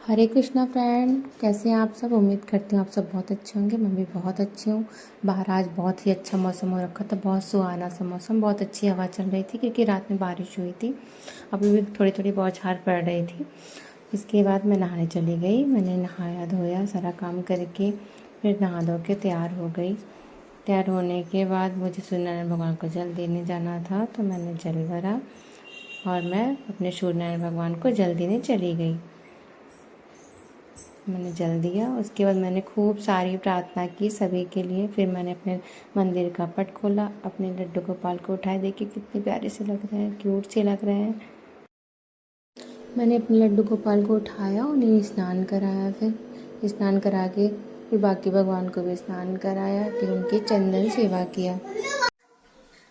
हरे Krishna friend, कैसे हैं आप सब। उम्मीद करती हूँ आप सब बहुत अच्छे होंगे। मैं भी बहुत अच्छी हूँ। बाहर आज बहुत ही अच्छा मौसम हो रखा था, बहुत सुहाना सा मौसम, बहुत अच्छी हवा चल रही थी क्योंकि रात में बारिश हुई थी। अभी भी थोड़ी थोड़ी बौछार पड़ रही थी। इसके बाद मैं नहाने चली गई। मैंने नहाया धोया सारा काम करके फिर नहा धो के तैयार हो गई। तैयार होने के बाद मुझे सूर्यनारायण भगवान को जल देने जाना था, तो मैंने जल भरा और मैं अपने सूर्यनारायण भगवान को जल देने चली गई। मैंने जल दिया। उसके बाद मैंने खूब सारी प्रार्थना की सभी के लिए। फिर मैंने अपने मंदिर का पट खोला, अपने लड्डू गोपाल को उठाए, देखिए कितने प्यारे से लग रहे हैं, क्यूट से लग रहे हैं। मैंने अपने लड्डू गोपाल को उठाया, उन्हें स्नान कराया। फिर स्नान करा के फिर बाकी भगवान को भी स्नान कराया। फिर उनकी चंदन सेवा किया।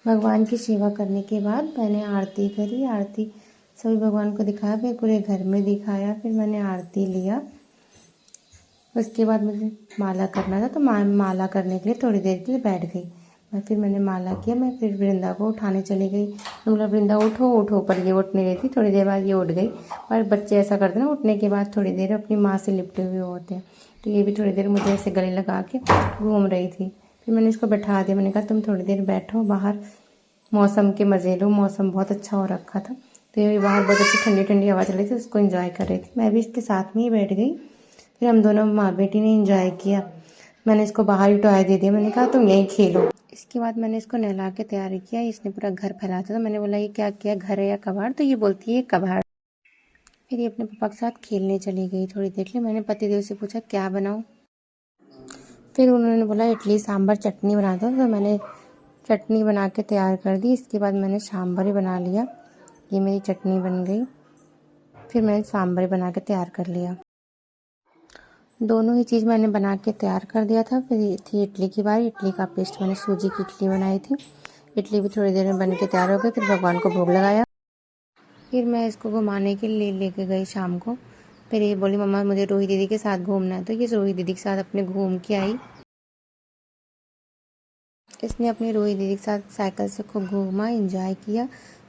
भगवान की सेवा करने के बाद मैंने आरती करी। आरती सभी भगवान को दिखाया, फिर पूरे घर में दिखाया। फिर मैंने आरती लिया। उसके बाद मुझे माला करना था, तो माला करने के लिए थोड़ी देर के लिए बैठ गई। फिर मैंने माला किया। मैं फिर वृंदा को उठाने चली गई। तो बोला वृंदा उठो उठो, पर ये उठ नहीं रही थी। थोड़ी देर बाद ये उठ गई। और बच्चे ऐसा करते हैं ना, उठने के बाद थोड़ी देर अपनी माँ से लिपटे हुए होते हैं, तो ये भी थोड़ी देर मुझे ऐसे गले लगा के घूम रही थी। फिर मैंने इसको बैठा दिया। मैंने कहा तुम थोड़ी देर बैठो, बाहर मौसम के मज़े लो। मौसम बहुत अच्छा हो रखा था, तो ये बाहर बहुत अच्छी ठंडी ठंडी हवा चल रही थी, उसको एंजॉय कर रही थी। मैं भी इसके साथ में ही बैठ गई। फिर हम दोनों माँ बेटी ने एंजॉय किया। मैंने इसको बाहर ही टॉय दे दिया। मैंने कहा तुम यहीं खेलो। इसके बाद मैंने इसको नहला के तैयार किया। इसने पूरा घर फैलाया था, तो मैंने बोला ये क्या किया, घर है या कबाड़, तो ये बोलती है कबाड़। फिर ये अपने पापा के साथ खेलने चली गई थोड़ी देर के लिए। मैंने पतिदेव से पूछा क्या बनाऊँ। फिर उन्होंने बोला इडली सांभर चटनी बना दो, तो मैंने चटनी बना के तैयार कर दी। इसके बाद मैंने सांभर ही बना लिया। ये मेरी चटनी बन गई। फिर मैंने सांभर बना के तैयार कर लिया। दोनों ही चीज़ मैंने बना के तैयार कर दिया था। फिर थी इडली की बारी। इडली का पेस्ट मैंने सूजी की इडली बनाई थी। इडली भी थोड़ी देर में बन के तैयार हो गई। फिर भगवान को भोग लगाया। फिर मैं इसको घुमाने के लिए लेके गई शाम को। फिर ये बोली मम्मा मुझे रोही दीदी के साथ घूमना है, तो ये रोही दीदी के साथ अपने घूम के आई। इसने अपनी रोही दीदी के साथ साइकिल से खूब घूमा, एंजॉय किया।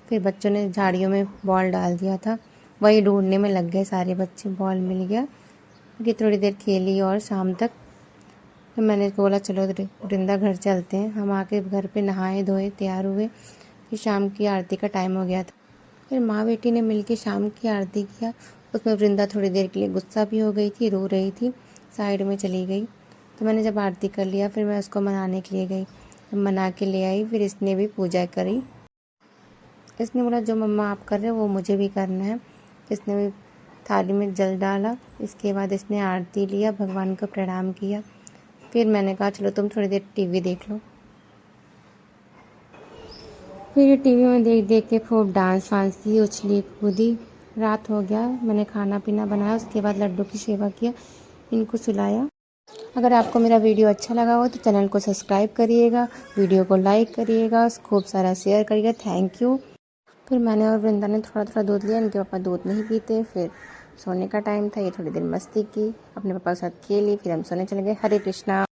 फिर बच्चों ने झाड़ियों में बॉल डाल दिया था, वही ढूंढने में लग गए सारे बच्चे। बॉल मिल गया कि थोड़ी देर खेली और शाम तक। फिर मैंने इसको बोला चलो वृंदा घर चलते हैं। हम आके घर पे नहाए धोए तैयार हुए। फिर शाम की आरती का टाइम हो गया था। फिर माँ बेटी ने मिलकर शाम की आरती किया। उसमें वृंदा थोड़ी देर के लिए गुस्सा भी हो गई थी, रो रही थी, साइड में चली गई। तो मैंने जब आरती कर लिया फिर मैं उसको मनाने के लिए गई। मना के ले आई। फिर इसने भी पूजा करी। इसने बोला जो मम्मा आप कर रहे हो वो मुझे भी करना है। इसने भी थाली में जल डाला। इसके बाद इसने आरती लिया, भगवान को प्रणाम किया। फिर मैंने कहा चलो तुम थोड़ी देर टीवी देख लो। फिर ये टीवी में देख देख के खूब डांस वांस की, उछली कूदी। रात हो गया। मैंने खाना पीना बनाया। उसके बाद लड्डू की सेवा किया, इनको सुलाया। अगर आपको मेरा वीडियो अच्छा लगा हो तो चैनल को सब्सक्राइब करिएगा, वीडियो को लाइक करिएगा, खूब सारा शेयर करिएगा। Thank you. फिर मैंने और वृंदा ने थोड़ा थोड़ा दूध लिया। इनके पापा दूध नहीं पीते। फिर सोने का टाइम था, ये थोड़ी देर मस्ती की, अपने पापा के साथ खेली। फिर हम सोने चले गए। हरे कृष्णा।